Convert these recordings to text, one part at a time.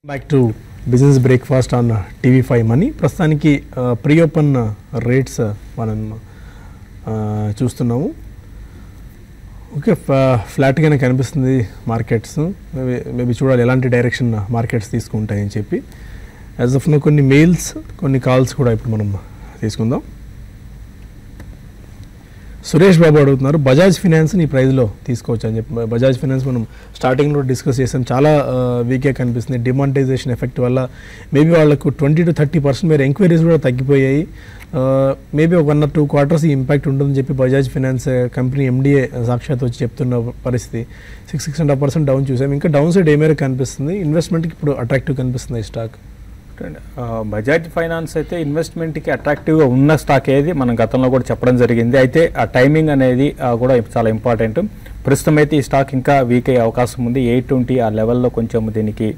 Back to business breakfast on TV5 Money. ప్రస్తుతానికి pre open rates మనం చూస్తున్నాము. Okay, ఫ్లాట్గానే కనిపిస్తుంది మార్కెట్స్. మేబీ చూడాలి ఎలాంటి డైరెక్షన్ మార్కెట్స్ తీసుకుంటాయని చెప్పి. యాజ్ ఆఫ్ నో కొన్ని మెయిల్స్, కొన్ని కాల్స్ కూడా ఇప్పుడు మనం తీసుకుందాం. సురేష్ బాబు అడుగుతున్నారు, బజాజ్ ఫినాన్స్ని ఈ ప్రైజ్లో తీసుకోవచ్చు అని చెప్పి. బజాజ్ ఫినాన్స్ మనం స్టార్టింగ్లో డిస్కస్ చేసాం, చాలా వీక్గా కనిపిస్తుంది. డిమానిటైజేషన్ ఎఫెక్ట్ వల్ల మేబీ వాళ్ళకు 20 to 30% మేర ఎంక్వైరీస్ కూడా తగ్గిపోయాయి. మేబీ ఒక 1 or 2 quarters ఈ ఇంపాక్ట్ ఉంటుందని చెప్పి బజాజ్ ఫినాన్స్ కంపెనీ ఎండిఏ సాక్షాత్ వచ్చి చెప్తున్న పరిస్థితి. 6.5% డౌన్ చూసాం. ఇంకా డౌన్ సైడ్ ఏ మేర కనిపిస్తుంది? ఇన్వెస్ట్మెంట్కి ఇప్పుడు అట్రాక్టివ్ కనిపిస్తుంది ఈ స్టాక్. బజాజ్ ఫైనాన్స్ అయితే ఇన్వెస్ట్మెంట్కి అట్రాక్టివ్గా ఉన్న స్టాక్ ఏది మనం గతంలో కూడా చెప్పడం జరిగింది. అయితే ఆ టైమింగ్ అనేది కూడా చాలా ఇంపార్టెంట్. ప్రస్తుతం అయితే ఈ స్టాక్ ఇంకా వీక్ అయ్యే అవకాశం ఉంది. 820 ఆ లెవెల్లో కొంచెం దీనికి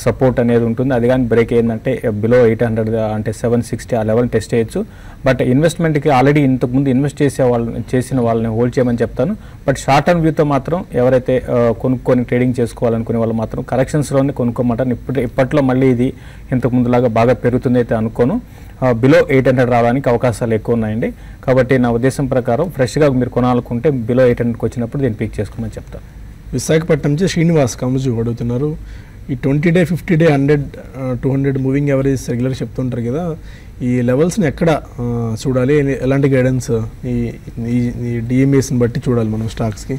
సపోర్ట్ అనేది ఉంటుంది. అది కానీ బ్రేక్ అయ్యిందంటే బిలో 800 అంటే 760 ఆ లెవెల్ టెస్ట్ చేయొచ్చు. బట్ ఇన్వెస్ట్మెంట్కి ఆల్రెడీ ఇంతకుముందు ఇన్వెస్ట్ చేసిన వాళ్ళని హోల్డ్ చేయమని చెప్తాను. బట్ షార్ట్ టర్మ్ వ్యూతో మాత్రం ఎవరైతే కొనుక్కొని ట్రేడింగ్ చేసుకోవాలనుకునే వాళ్ళు మాత్రం కరెక్షన్స్లోనే కొనుక్కోమంటారు. ఇప్పట్లో మళ్ళీ ఇది ఇంతకుముందులాగా బాగా పెరుగుతుంది అయితే అనుకోను. బిలో 800 రావడానికి అవకాశాలు ఎక్కువ ఉన్నాయండి. కాబట్టి నా ఉద్దేశం ప్రకారం ఫ్రెష్గా మీరు కొనాలనుకుంటే బిలో 800కి వచ్చినప్పుడు దీన్ని పిక్ చేసుకోమని చెప్తాను. విశాఖపట్నం నుంచి శ్రీనివాస్ కమజు అడుగుతున్నారు, ఈ 20-day 50-day 100-200 moving average regular చెప్తుంటారు కదా, ఈ లెవెల్స్ని ఎక్కడ చూడాలి? ఎలాంటి గైడెన్స్ ఈ డిఎంఏస్ని బట్టి చూడాలి మనం స్టాక్స్కి?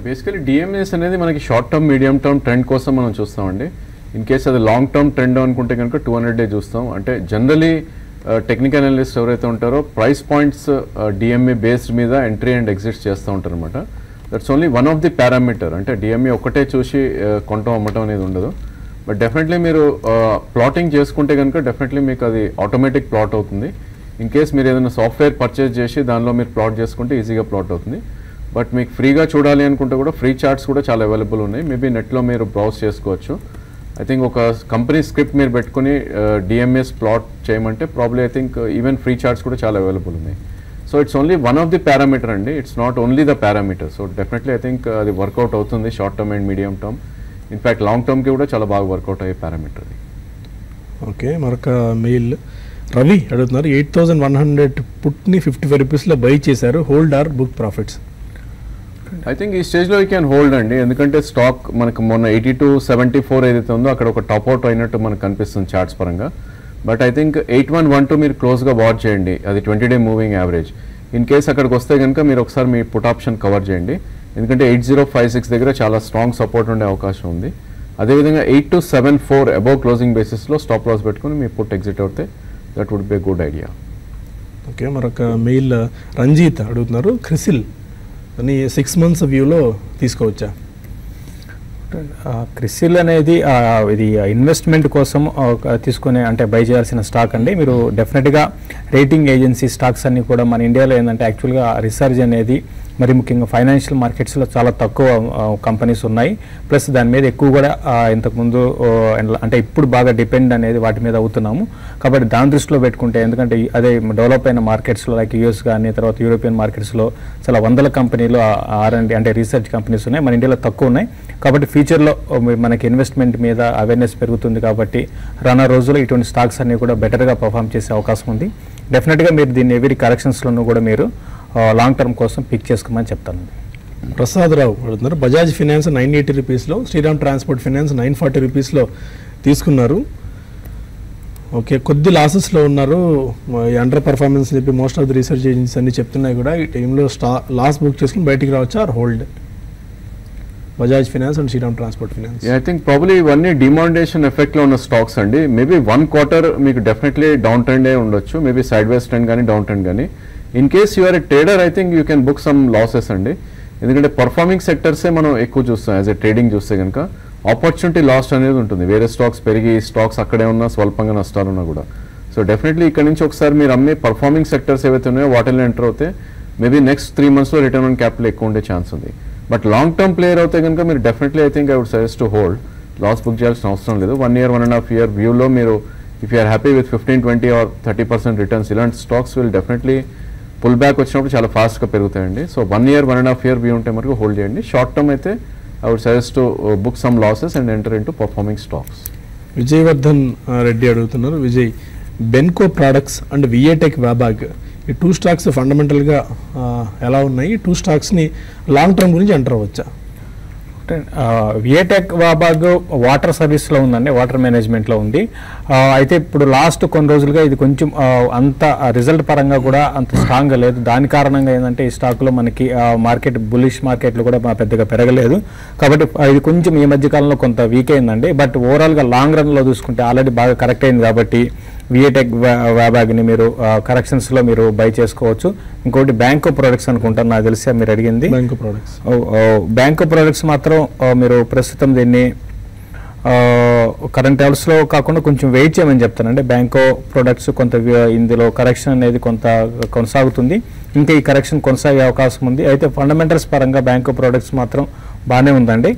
బేసికలీ డిఎంఏస్ అనేది మనకి short term, medium term trend కోసం మనం చూస్తామండి. ఇన్ కేస్ అది లాంగ్ టర్మ్ ట్రెండ్ అనుకుంటే కనుక 200-day చూస్తాం. అంటే జనరలీ టెక్నికల్ అనలిస్ట్ ఎవరైతే ఉంటారో ప్రైస్ పాయింట్స్ డిఎంఏ బేస్డ్ మీద ఎంట్రీ అండ్ ఎగ్జిట్ చేస్తూ ఉంటారు అనమాట. That's only one of the parameter. అంటే డిఎంఏ ఒక్కటే చూసి కొనటం అమ్మటం అనేది ఉండదు. బట్ డెఫినెట్లీ మీరు ప్లాటింగ్ చేసుకుంటే కనుక డెఫినెట్లీ మీకు అది ఆటోమేటిక్ ప్లాట్ అవుతుంది. ఇన్ కేస్ మీరు ఏదైనా సాఫ్ట్వేర్ పర్చేస్ చేసి దానిలో మీరు ప్లాట్ చేసుకుంటే ఈజీగా ప్లాట్ అవుతుంది. బట్ మీకు ఫ్రీగా చూడాలి అనుకుంటే కూడా ఫ్రీ చార్ట్స్ కూడా చాలా అవైలబుల్ ఉన్నాయి. మేబీ నెట్లో మీరు బ్రౌజ్ చేసుకోవచ్చు. ఐ థింక్ ఒక కంపెనీ స్క్రిప్ట్ మీరు పెట్టుకుని డిఎంఎస్ ప్లాట్ చేయమంటే probably I think even free charts కూడా చాలా అవైలబుల్ ఉన్నాయి. So it's only one of the parameter అండి, it's not only the parameter. So definitely I think అది వర్కౌట్ అవుతుంది short term and medium term. In fact long టర్మ్కి కూడా చాలా బాగా వర్కౌట్ అయ్యే పారామీటర్ అది. ఓకే, మరొక మెయిల్ రవి అడుగుతున్నారు, 8100 పుట్ని 55 రూపీస్లో బై చేశారు, hold are book profits? I think ఈ స్టేజ్లో యూ క్యాన్ హోల్డ్ అండి. ఎందుకంటే స్టాక్ మనకు మొన్న 82.74 ఏదైతే ఉందో అక్కడ ఒక టాప్అవుట్ అయినట్టు మనకు కనిపిస్తుంది చార్ట్స్ పరంగా. బట్ ఐ థింక్ 8112 మీరు క్లోజ్గా వాచ్ చేయండి, అది 20-day moving average. In case అక్కడికి వస్తే కనుక మీరు ఒకసారి మీ పుట్ ఆప్షన్ కవర్ చేయండి. ఎందుకంటే 8056 దగ్గర చాలా స్ట్రాంగ్ సపోర్ట్ ఉండే అవకాశం ఉంది. అదేవిధంగా 8274 అబౌవ్ క్లోజింగ్ బేసిస్లో స్టాప్ లాస్ పెట్టుకుని మీ పుట్ ఎగ్జిట్ అవుతే that would be a good idea. Okay, మరొక మెయిల్ రంజిత్ అడుగుతున్నారు, క్రిసిల్ అని 6 months వ్యూలో తీసుకోవచ్చా? క్రిసిల్ అనేది ఇది ఇన్వెస్ట్మెంట్ కోసం తీసుకునే అంటే బై చేయాల్సిన స్టాక్ అండి. మీరు డెఫినెట్గా రేటింగ్ ఏజెన్సీ స్టాక్స్ అన్నీ కూడా మన ఇండియాలో ఏంటంటే యాక్చువల్గా రీసెర్చ్ అనేది మరి ముఖ్యంగా ఫైనాన్షియల్ మార్కెట్స్లో చాలా తక్కువ కంపెనీస్ ఉన్నాయి. ప్లస్ దాని మీద ఎక్కువ కూడా ఇంతకుముందు అంటే ఇప్పుడు బాగా డిపెండ్ అనేది వాటి మీద అవుతున్నాము. కాబట్టి దాని దృష్టిలో పెట్టుకుంటే, ఎందుకంటే అదే డెవలప్ అయిన మార్కెట్స్లో లైక్ యూఎస్ కానీ తర్వాత యూరోపియన్ మార్కెట్స్లో చాలా వందల కంపెనీలు R&D అంటే రీసెర్చ్ కంపెనీస్ ఉన్నాయి, మన ఇండియాలో తక్కువ ఉన్నాయి. కాబట్టి ఫ్యూచర్లో మనకి ఇన్వెస్ట్మెంట్ మీద అవేర్నెస్ పెరుగుతుంది. కాబట్టి రానున్న రోజుల్లో ఇటువంటి స్టాక్స్ అన్నీ కూడా బెటర్గా పర్ఫామ్ చేసే అవకాశం ఉంది. డెఫినెట్గా మీరు దీన్ని ఎవరి కరెక్షన్స్లోనూ కూడా మీరు లాంగ్ టర్మ్ కోసం పిక్ చేసుకోమని చెప్తాను. ప్రసాద్ రావు అడుగుతున్నారు, బజాజ్ ఫినాన్స్ 980 రూపీస్లో, శ్రీరామ్ ట్రాన్స్పోర్ట్ ఫినాన్స్ 940 రూపీస్లో తీసుకున్నారు. ఓకే, కొద్ది లాసెస్లో ఉన్నారు, అండర్ పర్ఫార్మెన్స్ చెప్పి most of the research agencies అన్ని చెప్తున్నాయి కూడా. ఈ టైంలో లాస్ బుక్ చేసుకుని బయటికి రావచ్చా or hold? Bajaj finance and Shriram transport finance. I think probably ఇవన్నీ డిమానిటైజేషన్ ఎఫెక్ట్లో ఉన్న స్టాక్స్ అండి. మేబీ 1 quarter మీకు డెఫినెట్లీ డౌన్ ట్రెండే ఉండొచ్చు, మేబీ సైడ్ వేస్ ట్రెండ్ కానీ డౌన్ ట్రెండ్ కానీ. In case you're a trader I think you can book some losses అండి. ఎందుకంటే పర్ఫార్మింగ్ సెక్టర్సే మనం ఎక్కువ చూస్తాం యాజ్ ఎ ట్రేడింగ్ చూస్తే కనుక. ఆపర్చునిటీ లాస్ట్ అనేది ఉంటుంది, వేరే స్టాక్స్ పెరిగి స్టాక్స్ అక్కడే ఉన్నా స్వల్పంగా నష్టాలున్నా కూడా. సో డెఫినెట్లీ ఇక్కడ నుంచి ఒకసారి మీరు అమ్మే పర్ఫార్మింగ్ సెక్టర్స్ ఏవైతే ఉన్నాయో వాటిల్లో ఎంటర్ అవుతే మేబీ నెక్స్ట్ 3 monthsలో రిటర్న్ ఆన్ క్యాపిటల్ ఎక్కువ ఉండే ఛాన్స్ ఉంది. బట్ లాంగ్ టర్మ్ ప్లేయర్ అవుతే కనుక మీరు definitely I think I would suggest to hold. Loss book చేయాల్సిన అవసరం లేదు. 1 year 1.5 year వ్యూలో మీరు if you're happy with 15, 20 or 30% returns, ఇలాంటి stocks will definitely pull back వచ్చినప్పుడు చాలా ఫాస్ట్గా పెరుగుతాయండి. సో 1 year 1.5 year వ్యూ ఉంటే మనకు హోల్డ్ చేయండి. షార్ట్ టర్మ్ అయితే I would suggest to book some losses and enter into performing stocks. Vijayavardhan Reddy అడుగుతున్నారు, Vijay, Banco products and VA Tech Wabag ఈ 2 స్టాక్స్ ఫండమెంటల్గా ఎలా ఉన్నాయి? 2 స్టాక్స్ని లాంగ్ టర్మ్ గురించి ఎంటర్ అవ్వచ్చా? విఏటెక్ వాబాగ్ వాటర్ సర్వీస్లో ఉందండి, వాటర్ మేనేజ్మెంట్లో ఉంది. అయితే ఇప్పుడు లాస్ట్ కొన్ని రోజులుగా ఇది కొంచెం అంత రిజల్ట్ పరంగా కూడా అంత స్ట్రాంగ్గా లేదు. దాని కారణంగా ఏంటంటే ఈ స్టాక్లో మనకి మార్కెట్ బులిష్ మార్కెట్లో కూడా పెద్దగా పెరగలేదు. కాబట్టి ఇది కొంచెం ఈ మధ్యకాలంలో కొంత వీక్ అయిందండి. బట్ ఓవరాల్గా లాంగ్ రన్లో చూసుకుంటే ఆల్రెడీ బాగా కరెక్ట్ అయింది. కాబట్టి విఏటెక్ వ్యాబాగ్ని మీరు కరెక్షన్స్లో మీరు బై చేసుకోవచ్చు. ఇంకోటి బ్యాంకో ప్రొడక్ట్స్ అనుకుంటాను, నాకు తెలిసి మీరు అడిగింది. బ్యాంకో ప్రొడక్ట్స్ మాత్రం మీరు ప్రస్తుతం దీన్ని కరెంట్ లెవెల్స్లో కాకుండా కొంచెం వెయిట్ చేయమని చెప్తానండి. బ్యాంకో ప్రొడక్ట్స్ కొంత ఇందులో కరెక్షన్ అనేది కొంత కొనసాగుతుంది, ఇంకా ఈ కరెక్షన్ కొనసాగే అవకాశం ఉంది. అయితే ఫండమెంటల్స్ పరంగా బ్యాంకో ప్రొడక్ట్స్ మాత్రం బాగానే ఉందండి.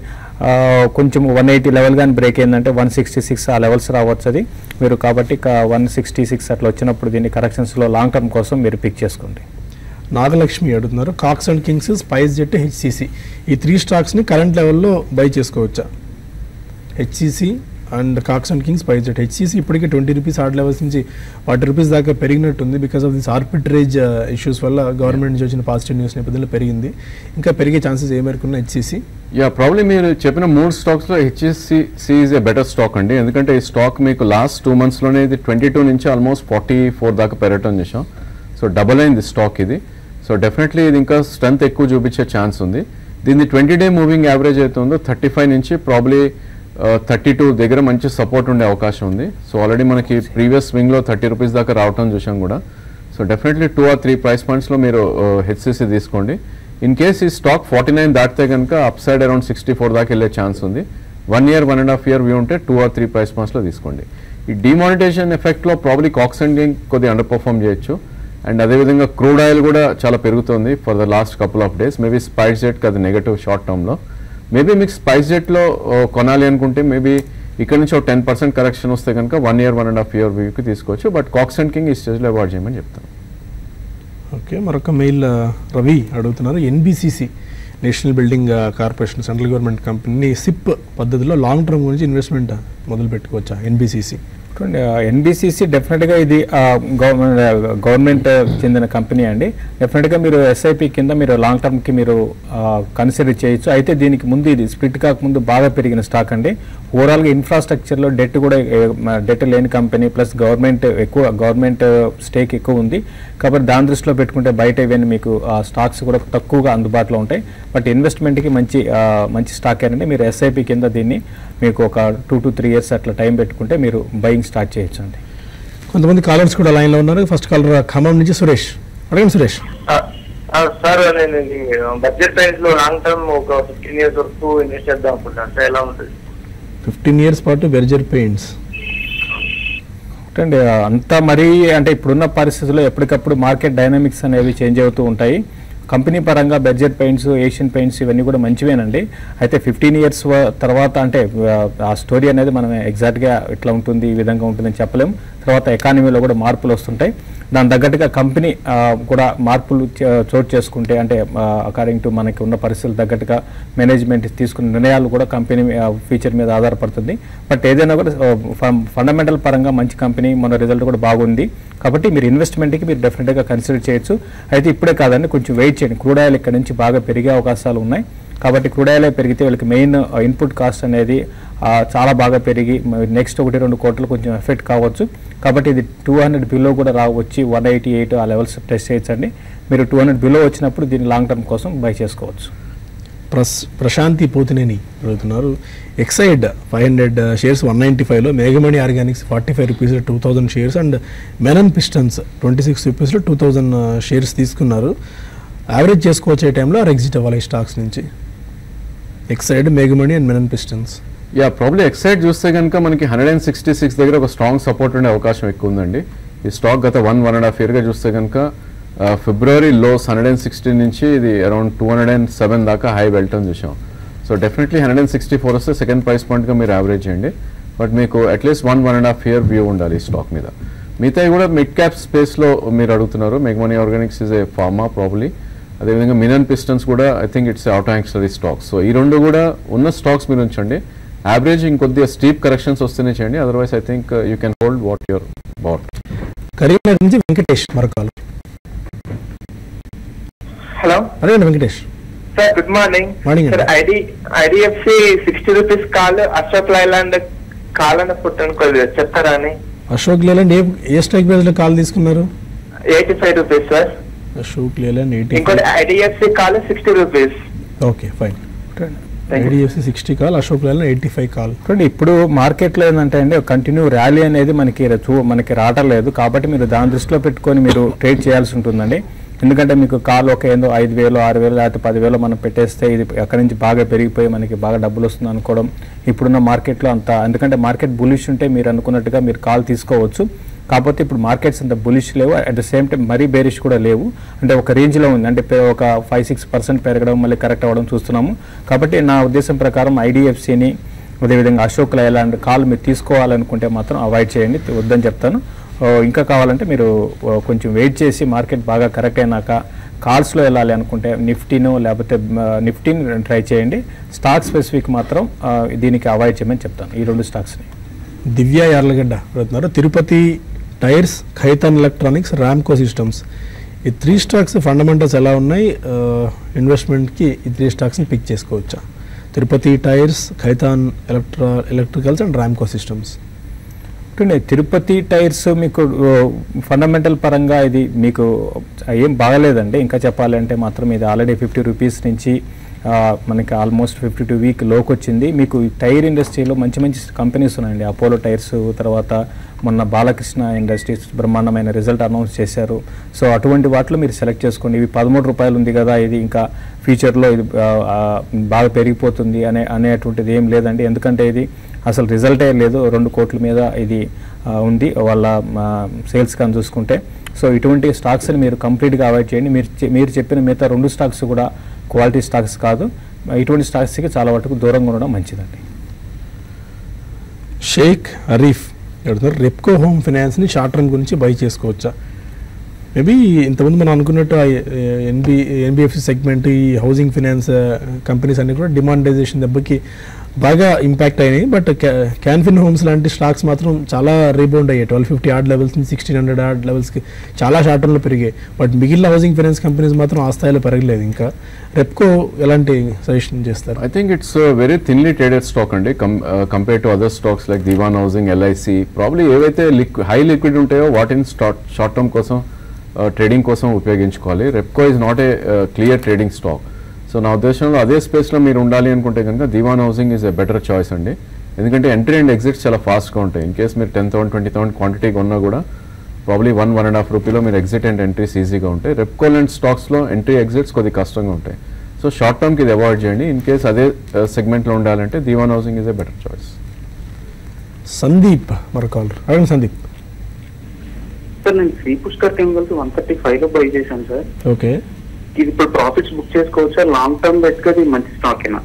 కొంచెం 180 లెవెల్ కానీ బ్రేక్ అయిందంటే 166 ఆ లెవెల్స్ రావచ్చు అది మీరు. కాబట్టి 166 అట్లా వచ్చినప్పుడు దీన్ని కరెక్షన్స్లో లాంగ్ టర్మ్ కోసం మీరు పిక్ చేసుకోండి. నాగలక్ష్మి అడుగుతున్నారు, Cox and Kings, SpiceJet, HCC ఈ 3 స్టాక్స్ని కరెంట్ లెవెల్లో బై చేసుకోవచ్చా? HCC and Cox and Kings, SpiceJet. HCC ఇప్పటికే 20 రూపీస్ ఆర్డ్ లెవెల్స్ నుంచి 40 రూపీస్ దాకా పెరిగినట్టుంది. Because of this arbitrage issues వల్ల గవర్నమెంట్ నుంచి వచ్చిన పాజిటివ్ న్యూస్ నేపథ్యంలో పెరిగింది. ఇంకా పెరిగే ఛాన్సెస్ ఏ మేరకు ఉన్నాయి హెచ్సిసి? ప్రాబ్లీ మీరు చెప్పిన 3 స్టాక్స్లో HCC is a better stock అండి. ఎందుకంటే ఈ స్టాక్ మీకు లాస్ట్ 2 monthsలోనే ఇది 22 నుంచి ఆల్మోస్ట్ 44 దాకా పెరగటం చేసాం. సో డబల్ అయింది స్టాక్ ఇది. సో డెఫినెట్లీ ఇది ఇంకా స్ట్రెంత్ ఎక్కువ చూపించే ఛాన్స్ ఉంది. దీన్ని 20-day మూవింగ్ యావరేజ్ అయితే ఉందో 35 నుంచి ప్రాబ్లీ 32 దగ్గర మంచి సపోర్ట్ ఉండే అవకాశం ఉంది. సో ఆల్రెడీ మనకి ప్రీవియస్ స్వింగ్లో 30 రూపీస్ దాకా రావటం చూసాం కూడా. సో డెఫినెట్లీ 2 or 3 ప్రైస్ పాయింట్స్లో మీరు హెచ్సిసి తీసుకోండి. ఇన్ కేస్ ఈ స్టాక్ 49 దాటితే కనుక అప్ సైడ్ అరౌండ్ 64 దాకా వెళ్ళే ఛాన్స్ ఉంది. 1 year 1.5 year వ్యూ ఉంటే 2 or 3 ప్రైస్ పాయింట్స్లో తీసుకోండి. ఈ డిమానిటైజేషన్ ఎఫెక్ట్లో ప్రాబ్లీ కాక్స్ అండ్ కింగ్ కొద్దిగా అండర్ పర్ఫామ్ చేయొచ్చు. అండ్ అదేవిధంగా క్రూడ్ ఆయిల్ కూడా చాలా పెరుగుతుంది for the last couple of days. Maybe SpiceJet అది నెగటివ్ షార్ట్ టర్మ్లో. మేబీ మీకు స్పైస్ జెట్లో కొనాలి అనుకుంటే మేబీ ఇక్కడ నుంచి ఒక 10% కరెక్షన్ వస్తే కనుక 1 year 1.5 year వ్యూకి తీసుకోవచ్చు. బట్ కాక్స్ అండ్ కింగ్ ఈ స్టేజ్లో అవాయిడ్ చేయమని చెప్తాను. ఓకే, మరొక మెయిల్ రవి అడుగుతున్నారు, NBCC national building corporation central government company SIP పద్ధతిలో లాంగ్ టర్మ్ గురించి ఇన్వెస్ట్మెంట్ మొదలు పెట్టుకోవచ్చా? ఎన్బిసిసి ఎన్బిసిసి డెఫినెట్గా ఇది గవర్నమెంట్ చెందిన కంపెనీ అండి. డెఫినెట్గా మీరు ఎస్ఐపి కింద మీరు లాంగ్ టర్మ్కి మీరు కన్సిడర్ చేయొచ్చు. అయితే దీనికి ముందు ఇది స్ప్లిట్ కాకముందు బాగా పెరిగిన స్టాక్ అండి. ఓవరాల్గా ఇన్ఫ్రాస్ట్రక్చర్లో డెట్ కూడా డెట్ లేని కంపెనీ, ప్లస్ గవర్నమెంట్ స్టేక్ ఎక్కువ ఉంది. కాబట్టి దాని దృష్టిలో పెట్టుకుంటే బయట ఇవన్నీ మీకు స్టాక్స్ కూడా తక్కువగా అందుబాటులో ఉంటాయి. బట్ ఇన్వెస్ట్మెంట్కి మంచి స్టాక్ ఏంటంటే మీరు ఎస్ఐపి కింద దీన్ని మీకు ఒక 2 to 3 years అట్లా టైం పెట్టుకుంటే మీరు బయింగ్ స్టార్ట్ చేయొచ్చు అండి. కొంతమంది కాలర్స్ కూడా లైన్లో ఉన్నారు. ఫస్ట్ కాలర్ ఖమ్మం నుంచి సురేష్. అడగండి సురేష్. సార్ నేను బడ్జెట్ ప్రైస్ లో లాంగ్ టర్మ్ ఒక 15 years వరకు ఇన్వెస్ట్ చేద్దాం అనుకుంటాను సార్, ఎలా ఉంటుంది? 15 years పాటు బెర్జర్ పెయింట్స్ అంటే అంతా మరీ అంటే ఇప్పుడున్న పరిస్థితుల్లో ఎప్పటికప్పుడు మార్కెట్ డైనామిక్స్ అనేవి చేంజ్ అవుతూ ఉంటాయి. కంపెనీ పరంగా బెర్జర్ పెయింట్స్, ఏషియన్ పెయింట్స్ ఇవన్నీ కూడా మంచివేనండి. అయితే 15 years తర్వాత అంటే ఆ స్టోరీ అనేది మనం ఎగ్జాక్ట్గా ఇట్లా ఉంటుంది, ఈ విధంగా ఉంటుందని చెప్పలేము. తర్వాత ఎకానమీలో కూడా మార్పులు వస్తుంటాయి. దాని తగ్గట్టుగా కంపెనీ కూడా మార్పులు చోటు చేసుకుంటే అంటే అకార్డింగ్ టు మనకి ఉన్న పరిస్థితులు తగ్గట్టుగా మేనేజ్మెంట్ తీసుకున్న నిర్ణయాలు కూడా కంపెనీ ఫ్యూచర్ మీద ఆధారపడుతుంది. బట్ ఏదైనా కూడా ఫండమెంటల్ పరంగా మంచి కంపెనీ, మన రిజల్ట్ కూడా బాగుంది. కాబట్టి మీరు ఇన్వెస్ట్మెంట్కి మీరు డెఫినెట్గా కన్సిడర్ చేయొచ్చు. అయితే ఇప్పుడే కాదండి, కొంచెం వెయిట్ చేయండి. క్రూడ్ ఆయిల్ ఇక్కడ నుంచి బాగా పెరిగే అవకాశాలు ఉన్నాయి. కాబట్టి క్రూడ్ ఆయిల్ పెరిగితే వీళ్ళకి మెయిన్ ఇన్పుట్ కాస్ట్ అనేది చాలా బాగా పెరిగి నెక్స్ట్ 1-2 quarters కొంచెం ఎఫెక్ట్ కావచ్చు. కాబట్టి ఇది 200 బిలో కూడా వచ్చి 188 ఆ లెవెల్స్ టెస్ట్ చేయొచ్చండి. మీరు 200 బిలో వచ్చినప్పుడు దీన్ని లాంగ్ టర్మ్ కోసం బై చేసుకోవచ్చు. ప్రశాంతి పోతినేని అడుగుతున్నారు, ఎక్సైడ్ 500 shares 195లో, మేఘమణి Organics 45 rupees 2000 shares and Menon Pistons 26 rupees 2000 shares తీసుకున్నారు. యావరేజ్ చేసుకోవచ్చు ఈ టైంలో, ఎగ్జిట్ అవ్వాలి ఈ స్టాక్స్ నుంచి? ఎక్సైడ్, మేఘమణి and Menon Pistons. Probably Exide చూస్తే కనుక మనకి 166 దగ్గర ఒక స్ట్రాంగ్ సపోర్ట్ ఉండే అవకాశం ఎక్కువ ఉందండి. ఈ స్టాక్ గత 1.5 yearగా చూస్తే కనుక ఫిబ్రవరి లోస్ 160 నుంచి ఇది అరౌండ్ 207 దాకా హై వెళ్ళటం చూసాం. సో డెఫినెట్లీ 164 వస్తే సెకండ్ ప్రైస్ పాయింట్గా మీరు యావరేజ్ చేయండి. బట్ మీకు అట్లీస్ట్ 1.5 year వ్యూ ఉండాలి ఈ స్టాక్ మీద. మిగతాయి కూడా మిడ్ క్యాప్ స్పేస్లో మీరు అడుగుతున్నారు. మేఘమణి Organics is a pharma probably. అదేవిధంగా మినన్ పిస్టన్స్ కూడా I think it's auto ancillary stocks. So ఈ రెండు కూడా ఉన్న స్టాక్స్ మీరు ఉంచండి. యావరేజ్ ఇంకొద్దిగా స్టీప్ కరెక్షన్స్ వస్తేనే చేయండి, otherwise I think you can hold what you've bought. Karimnagar నుంచి వెంకటేష్ మరొకాలు. హలో అదే Venkatesh sir, good morning. Morning, sir, ఐడిఎఫ్సి 60 rupees call, Ashok Leyland call అని పుట్టాను, కొద్దిగా చెప్తారా అని. అశోక్ లేలాండ్ ఏ స్ట్రైక్ ప్రైస్ లో కాల్ తీసుకున్నారు? 85 రూపీస్ సార్. అశోక్ లేలాండ్ 80. ఇంకోటి ఐడిఎఫ్సి కాల్ 60 రూపీస్. Okay fine. ఐడిఎఫ్సి 60 కాల్, అశోక్ లేలాండ్ 85 కాల్. చూడండి, ఇప్పుడు మార్కెట్లో ఏంటంటే అండి కంటిన్యూ ర్యాలీ అనేది మనకి రావట్లేదు, కాబట్టి మీరు దాని దృష్టిలో పెట్టుకొని మీరు ట్రేడ్ చేయాల్సి ఉంటుందండి. ఎందుకంటే మీకు కాల్ ఒక ఏందో 5,000, 6,000 లేకపోతే 10,000 మనం పెట్టేస్తే ఇది అక్కడి నుంచి బాగా పెరిగిపోయి మనకి బాగా డబ్బులు వస్తుంది అనుకోవడం ఇప్పుడున్న మార్కెట్లో అంత, ఎందుకంటే మార్కెట్ బులిష్ ఉంటే మీరు అనుకున్నట్టుగా మీరు కాల్ తీసుకోవచ్చు. కాకపోతే ఇప్పుడు మార్కెట్స్ అంత బులిష్ లేవు, అట్ ద సేమ్ టైం మరీ బేరిష్ కూడా లేవు, అంటే ఒక రేంజ్లో ఉంది, అంటే ఒక 5-6% పెరగడం మళ్ళీ కరెక్ట్ అవ్వడం చూస్తున్నాము. కాబట్టి నా ఉద్దేశం ప్రకారం ఐడిఎఫ్సిని అదేవిధంగా అశోక్ లైలాండ్ కాల్ మీరు తీసుకోవాలనుకుంటే మాత్రం అవాయిడ్ చేయండి, వద్దని చెప్తాను. ఇంకా కావాలంటే మీరు కొంచెం వెయిట్ చేసి మార్కెట్ బాగా కరెక్ట్ అయినాక కాల్స్లో వెళ్ళాలి అనుకుంటే నిఫ్టీను లేకపోతే నిఫ్టీని ట్రై చేయండి. స్టాక్ స్పెసిఫిక్ మాత్రం దీనికి అవాయిడ్ చేయమని చెప్తాను, ఈ రెండు స్టాక్స్ని. దివ్య యార్లగడ్డ అడుగుతున్నారు, Tirupati tyres, Khaitan electronics, Ramco systems, ఈ 3 స్టాక్స్ ఫండమెంటల్స్ ఎలా ఉన్నాయి, ఇన్వెస్ట్మెంట్కి ఈ 3 స్టాక్స్ని పిక్ చేసుకోవచ్చా? Tirupati tyres, Khaitan electricals and Ramco systems. Tirupati tyres మీకు ఫండమెంటల్ పరంగా ఇది మీకు ఏం బాగలేదండి. ఇంకా చెప్పాలంటే మాత్రం ఇది ఆల్రెడీ 50 రూపీస్ నుంచి మనకి ఆల్మోస్ట్ 52 వీక్ లోకి వచ్చింది. మీకు టైర్ ఇండస్ట్రీలో మంచి మంచి కంపెనీస్ ఉన్నాయండి. అపోలో టైర్స్, తర్వాత మొన్న బాలకృష్ణ ఇండస్ట్రీస్ బ్రహ్మాండమైన రిజల్ట్ అనౌన్స్ చేశారు. సో అటువంటి వాటిలో మీరు సెలెక్ట్ చేసుకోండి. ఇవి 13 రూపాయలు ఉంది కదా, ఇది ఇంకా ఫ్యూచర్లో ఇది బాగా పెరిగిపోతుంది అనేటువంటిది ఏం లేదండి. ఎందుకంటే ఇది అసలు రిజల్టే లేదు, 2 కోట్ల మీద ఇది ఉంది వాళ్ళ సేల్స్ కానీ చూసుకుంటే. సో ఇటువంటి స్టాక్స్ని మీరు కంప్లీట్గా అవాయిడ్ చేయండి. మీరు చెప్పిన మిగతా 2 స్టాక్స్ కూడా క్వాలిటీ స్టాక్స్ కాదు. ఇటువంటి స్టాక్స్కి చాలా వరకు దూరంగా ఉండడం మంచిదండి. షేక్ అరీఫ్ అడుగుతున్నారు, రెప్కో హోమ్ ఫైనాన్స్ని షార్ట్ టర్మ్ గురించి బై చేసుకోవచ్చా? మేబీ ఇంతకుముందు మనం అనుకున్నట్టు ఎన్బిఎఫ్సి సెగ్మెంట్, ఈ హౌసింగ్ ఫైనాన్స్ కంపెనీస్ అన్నీ కూడా డిమానిటైజేషన్ దెబ్బకి బాగా ఇంపాక్ట్ అయినాయి. బట్ క్యాన్ఫిన్ హోమ్స్ లాంటి స్టాక్స్ మాత్రం చాలా రీబౌండ్ అయ్యాయి. 1250 ఆర్డ్ లెవెల్స్ నుంచి 1600 ఆర్డ్ లెవెల్స్కి చాలా షార్ట్ టర్మ్లో పెరిగాయి. బట్ మిగిలిన హౌసింగ్ ఫైనాన్స్ కంపెనీస్ మాత్రం ఆ స్థాయిలో పెరగలేదు. ఇంకా రెప్కో ఎలాంటి సజెషన్ చేస్తారు? I think it's very thinly traded stock అండి compare to other stocks like Dewan Housing, LIC. Probably ఏవైతే హై లిక్విడ్ ఉంటాయో వాటిని షార్ట్ టర్మ్ కోసం ట్రేడింగ్ కోసం ఉపయోగించుకోవాలి. Repco is not a clear trading stock. So నా ఉద్దేశంలో అదే స్పేస్లో మీరు ఉండాలి అనుకుంటే కనుక Dewan Housing is a better choice అండి. ఎందుకంటే ఎంట్రీ అండ్ ఎగ్జిట్స్ చాలా ఫాస్ట్గా ఉంటాయి. ఇన్ కేస్ మీరు 10,000, 20,000 క్వాంటిటీగా ఉన్నా కూడా ప్రాబ్లీ 1-1.5 రూపీలో మీరు ఎగ్జిట్ అండ్ ఎంట్రీస్ ఈజీగా ఉంటాయి. రెప్కో లాంటి స్టాక్స్లో ఎంట్రీ ఎగ్జిట్స్ కొద్దిగా కష్టంగా ఉంటాయి. సో షార్ట్ టర్మ్కి ఇది అవాయిడ్ చేయండి. ఇన్ కేస్ అదే సెగ్మెంట్లో ఉండాలంటే Dewan Housing is a better choice. Sandeep మరో కాలర్. అడగండి సందీప్. సార్, నేను శ్రీ పుష్కర్ కెమికల్స్ 135లో బై చేశాను సార్. ఓకే, ఇది ఇప్పుడు ప్రాఫిట్స్ బుక్ చేసుకోవచ్చా? లాంగ్ టర్మ్ బెట్గా ఇది మంచి స్టాకేనా?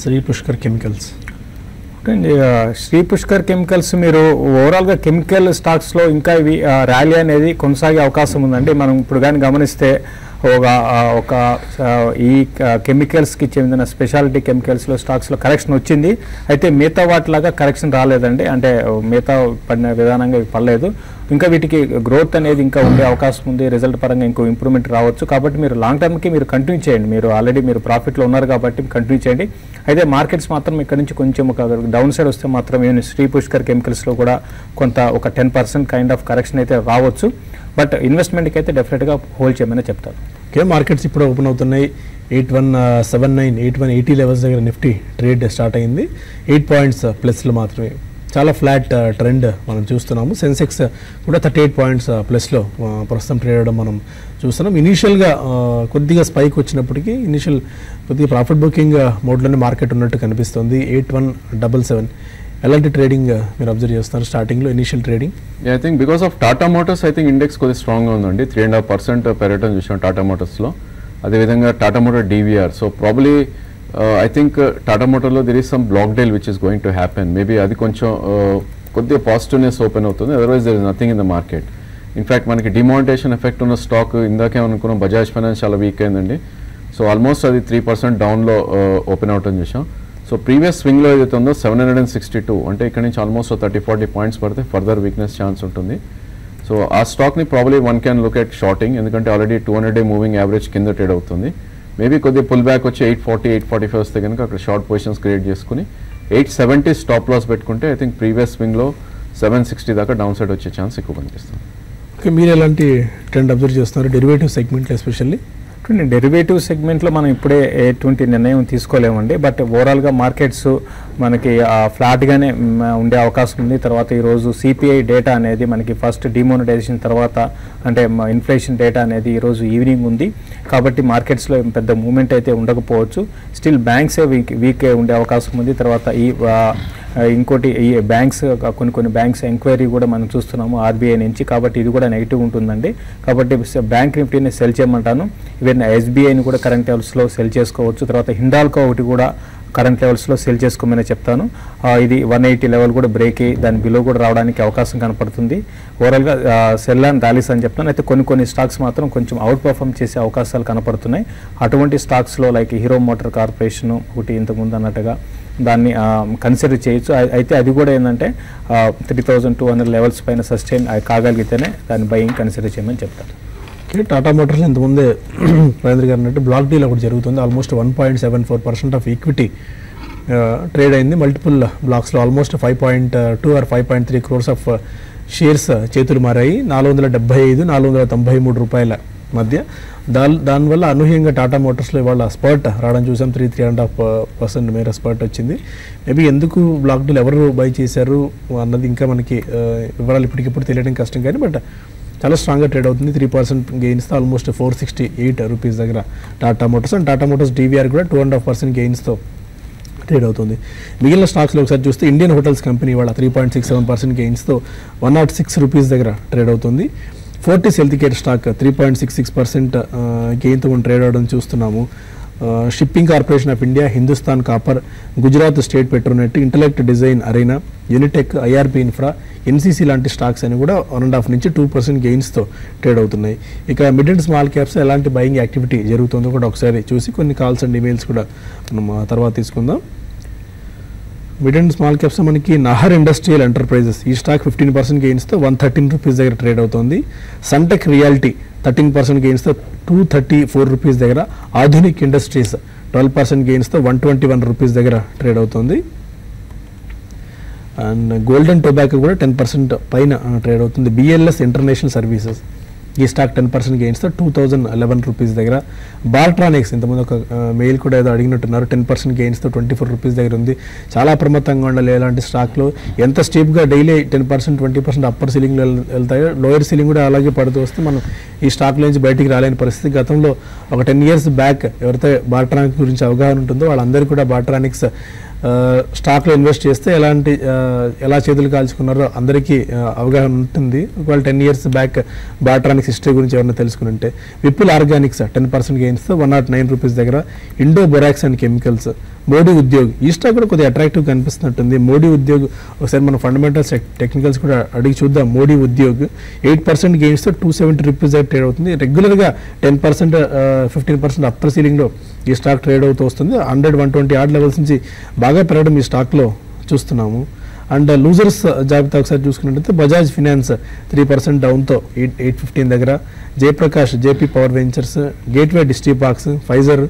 శ్రీ పుష్కర్ కెమికల్స్. శ్రీ పుష్కర్ కెమికల్స్ మీరు ఓవరాల్గా కెమికల్ స్టాక్స్లో ఇంకా ఇవి ర్యాలీ అనేది కొనసాగే అవకాశం ఉందండి. మనం ఇప్పుడు కానీ గమనిస్తే ఒక ఈ కెమికల్స్కి చెందిన స్పెషాలిటీ కెమికల్స్లో స్టాక్స్లో కరెక్షన్ వచ్చింది. అయితే మిగతా వాటిలాగా కరెక్షన్ రాలేదండి, అంటే మిగతా పడిన విధానంగా పడలేదు. ఇంకా వీటికి గ్రోత్ అనేది ఇంకా ఉండే అవకాశం ఉంది, రిజల్ట్ పరంగా ఇంకో ఇంప్రూవ్మెంట్ రావచ్చు. కాబట్టి మీరు లాంగ్ టర్మ్కి మీరు కంటిన్యూ చేయండి. మీరు ఆల్రెడీ మీరు ప్రాఫిట్లో ఉన్నారు కాబట్టి కంటిన్యూ చేయండి. అయితే మార్కెట్స్ మాత్రం ఇక్కడ నుంచి కొంచెం ఒక డౌన్ సైడ్ వస్తే మాత్రం శ్రీ పుష్కర్ కెమికల్స్లో కూడా కొంత ఒక 10% కైండ్ ఆఫ్ కరెక్షన్ అయితే రావచ్చు. బట్ ఇన్వెస్ట్మెంట్కి అయితే డెఫినెట్గా హోల్డ్ చేయమని చెప్తారు. ఓకే, మార్కెట్స్ ఇప్పుడు ఓపెన్ అవుతున్నాయి. 8179, 8180 లెవెల్స్ దగ్గర నిఫ్టీ ట్రేడ్ స్టార్ట్ అయింది. 8 పాయింట్స్ ప్లస్లో మాత్రమే, చాలా ఫ్లాట్ ట్రెండ్ మనం చూస్తున్నాము. సెన్సెక్స్ కూడా 38 పాయింట్స్ ప్లస్లో ప్రస్తుతం ట్రేడ్ అవ్వడం మనం చూస్తున్నాం. ఇనీషియల్గా కొద్దిగా స్పైక్ వచ్చినప్పటికీ కొద్దిగా ప్రాఫిట్ బుకింగ్ మోడ్లోనే మార్కెట్ ఉన్నట్టు కనిపిస్తుంది. 8177 ఎలాంటి ట్రేడింగ్ మీరు అబ్జర్వ్ చేస్తున్నారు స్టార్టింగ్లో initial trading? I think because of Tata Motors I think index కొద్దిగా స్ట్రాంగ్గా ఉందండి. 3.5% పెరగడం చూసాం టాటా మోటార్స్లో. అదేవిధంగా Tata motor DVR. So probably I think Tata మోటార్లో there is some block deal which is going to happen. Maybe అది కొంచెం కొద్దిగా పాజిటివ్నెస్ ఓపెన్ అవుతుంది. Otherwise there is nothing in the market. In fact మనకి డిమానిటేషన్ ఎఫెక్ట్ ఉన్న స్టాక్ ఇందాకే అనుకున్నాం బజాజ్ ఫైనాన్స్ చాలా వీక్ అయిందండి. సో ఆల్మోస్ట్ అది 3% డౌన్లో ఓపెన్ అవుట్ అని చూసాం. సో ప్రీవియస్ స్వింగ్లో ఏదైతే ఉందో 762, అంటే ఇక్కడ నుంచి ఆల్మోస్ట్ 30-40 పాయింట్స్ పడితే ఫర్దర్ వీక్నెస్ ఛాన్స్ ఉంటుంది. సో ఆ స్టాక్ని probably one can look at shorting, ఎందుకంటే ఆల్రెడీ 200-day మూవింగ్ యావరేజ్ కింద ట్రేడ్ అవుతుంది. మేబీ కొద్దిగా పుల్ బ్యాక్ వచ్చి 840-845 వస్తే కనుక అక్కడ షార్ట్ పొజిషన్స్ క్రియేట్ చేసుకుని 870 స్టాప్ లాస్ పెట్టుకుంటే ఐ థింక్ ప్రీవియస్ స్వింగ్లో 760 దాకా డౌన్ సైడ్ వచ్చే ఛాన్స్ ఎక్కువ కనిపిస్తుంది. ఓకే, మీరు ఎలాంటి ట్రెండ్ అబ్జర్వ్ చేస్తున్నారు డెరివేటివ్ సెగ్మెంట్లో ఎస్పెషల్లీ? డెరివేటివ్ సెగ్మెంట్లో మనం ఇప్పుడే ఎటువంటి నిర్ణయం తీసుకోలేమండి. బట్ ఓవరాల్గా మార్కెట్స్ మనకి ఫ్లాట్గానే ఉండే అవకాశం ఉంది. తర్వాత ఈరోజు సిపిఐ డేటా అనేది మనకి ఫస్ట్ డిమోనిటైజేషన్ తర్వాత అంటే ఇన్ఫ్లేషన్ డేటా అనేది ఈరోజు ఈవినింగ్ ఉంది. కాబట్టి మార్కెట్స్లో పెద్ద మూమెంట్ అయితే ఉండకపోవచ్చు. స్టిల్ బ్యాంక్సే వీక్ ఉండే అవకాశం ఉంది. తర్వాత ఇంకోటి ఈ బ్యాంక్స్ కొన్ని బ్యాంక్స్ ఎంక్వైరీ కూడా మనం చూస్తున్నాము ఆర్బీఐ నుంచి. కాబట్టి ఇది కూడా నెగిటివ్ ఉంటుందండి. కాబట్టి బ్యాంక్ నిఫ్టీని సెల్ చేయమంటాను. ఈవెన్ ఎస్బీఐని కూడా కరెంట్ లెవెల్స్లో సెల్ చేసుకోవచ్చు. తర్వాత హిండాల్కో ఒకటి కూడా కరెంట్ లెవెల్స్లో సెల్ చేసుకోమని చెప్తాను. ఇది 180 లెవెల్ కూడా బ్రేక్ అయ్యి దాని బిలో కూడా రావడానికి అవకాశం కనపడుతుంది. ఓవరాల్గా సెల్ అండ్ ర్యాలీస్ అని చెప్తాను. అయితే కొన్ని స్టాక్స్ మాత్రం కొంచెం అవుట్ పర్ఫామ్ చేసే అవకాశాలు కనపడుతున్నాయి. అటువంటి స్టాక్స్లో లైక్ హీరో మోటార్ కార్పొరేషన్ ఒకటి ఇంతకుముందు అన్నట్టుగా దాన్ని కన్సిడర్ చేయొచ్చు. అయితే అది కూడా ఏంటంటే 3200 లెవెల్స్ పైన సస్టైన్ కాగలిగితేనే దాన్ని బయింగ్ కన్సిడర్ చేయమని చెప్తారు. ఓకే, టాటా మోటార్స్ ఇంతకుముందే రాజేంద్ర గారు అన్నట్టు బ్లాక్ డీల్ ఒకటి జరుగుతుంది. ఆల్మోస్ట్ 1.74% ఆఫ్ ఈక్విటీ ట్రేడ్ అయింది. మల్టిపుల్ బ్లాక్స్లో almost 5.2 or 5.3 crores of shares చేతులు మారాయి. 475-493 రూపాయల మధ్య. దానివల్ల అనూహ్యంగా టాటా మోటార్స్లో ఇవాళ స్పర్ట్ రావడం చూసాం. 3.5% మేర స్పర్ట్ వచ్చింది. మేబీ ఎందుకు బ్లాక్ డీల్ ఎవరు బై చేశారు అన్నది ఇంకా మనకి వివరాలు ఇప్పటికిప్పుడు తెలియడం కష్టం, కానీ బట్ చాలా స్ట్రాంగ్గా ట్రేడ్ అవుతుంది. 3% గెయిన్స్తో ఆల్మోస్ట్ 468 రూపీస్ దగ్గర Tata Motors. And Tata Motors DVR కూడా 2.5% గెయిన్స్తో ట్రేడ్ అవుతుంది. మిగిలిన స్టాక్స్లో ఒకసారి చూస్తే ఇండియన్ హోటల్స్ కంపెనీ వాళ్ళ 3.67% గెయిన్స్తో 106 రూపీస్ దగ్గర ట్రేడ్ అవుతుంది. ఫోర్టిస్ హెల్త్ కేర్ స్టాక్ 3.66% గెయిన్తో మనం ట్రేడ్ అవడం చూస్తున్నాము. Shipping corporation of India, Hindustan copper, Gujarat state Petronet, intellect design arena, Unitech, IRP infra, NCC లాంటి స్టాక్స్ అని కూడా 1.5 నుంచి 2% గెయిన్స్తో ట్రేడ్ అవుతున్నాయి. ఇక మిడ్ అండ్ స్మాల్ క్యాప్స్ ఎలాంటి బయింగ్ యాక్టివిటీ జరుగుతుందో కూడా ఒకసారి చూసి కొన్ని కాల్స్ అండ్ ఈమెయిల్స్ కూడా మనం తర్వాత తీసుకుందాం. మిడ్ అండ్ స్మాల్ క్యాప్స్ మనకి నహర్ ఇండస్ట్రియల్ ఎంటర్ప్రైజెస్ ఈ స్టాక్ 15% గెయిన్స్తో 113 రూపీస్ దగ్గర ట్రేడ్ అవుతుంది. సన్టెక్ రియాలిటీ 13% గెయిన్స్తో 234 రూపీస్ దగ్గర. ఆధునిక్ ఇండస్ట్రీస్ 12% గెయిన్స్తో 121 రూపీస్ దగ్గర ట్రేడ్ అవుతుంది. అండ్ గోల్డెన్ టొబాకో కూడా 10% పైన ట్రేడ్ అవుతుంది. బిఎల్ఎస్ ఇంటర్నేషనల్ సర్వీసెస్ ఈ స్టాక్ 10% గెయిన్స్తో 2011 రూపీస్ దగ్గర. బాల్ట్రానిక్స్ ఇంతకుముందు ఒక మెయిల్ కూడా ఏదో అడిగినట్టున్నారు, 10% గెయిన్స్తో 24 రూపీస్ దగ్గర ఉంది. చాలా అప్రమత్తంగా ఉండాలి ఇలాంటి స్టాక్లో. ఎంత స్టీప్గా డైలీ 10%, 20% అప్పర్ సీలింగ్లో వెళ్తాయో లోయర్ సీలింగ్ కూడా అలాగే పడుతూ వస్తే మనం ఈ స్టాక్ నుంచి బయటికి రాలేని పరిస్థితి. గతంలో ఒక 10 years బ్యాక్ ఎవరైతే బాల్ట్రానిక్స్ గురించి అవగాహన ఉంటుందో వాళ్ళందరూ కూడా బాల్ట్రానిక్స్ స్టాక్లో ఇన్వెస్ట్ చేస్తే ఎలా చేతులు కాల్చుకున్నారో అందరికీ అవగాహన ఉంటుంది. ఒకవేళ 10 years బ్యాక్ బాల్ట్రానిక్స్ హిస్టరీ గురించి ఎవరైనా తెలుసుకుని ఉంటే. విపుల్ ఆర్గానిక్స్ 10% గెయిన్స్తో 109 రూపీస్ దగ్గర. Indo borax and chemicals, Modi Udyog ఈ స్టాక్ కూడా కొద్దిగా అట్రాక్టివ్ కనిపిస్తున్నట్టుంది. మోడీ ఉద్యోగ్ ఒకసారి మనం ఫండమెంటల్స్ టెక్నికల్స్ కూడా అడిగి చూద్దాం. మోడీ ఉద్యోగ్ 8% గెయిన్స్తో 270 రూపీస్ దగ్గర ట్రేడ్ అవుతుంది. రెగ్యులర్గా 10%, 15% అప్పర్ సీలింగ్లో ఈ స్టాక్ ట్రేడ్ అవుతూ వస్తుంది. 100-120 ఆర్డ్ లెవెల్స్ నుంచి బాగా పెరగడం ఈ స్టాక్లో చూస్తున్నాము. అండ్ లూజర్స్ జాబితా ఒకసారి చూసుకున్నట్లయితే బజాజ్ ఫినాన్స్ 3% డౌన్తో 815 దగ్గర. Jaiprakash, JP power ventures, Gateway Distriparks, Pfizer,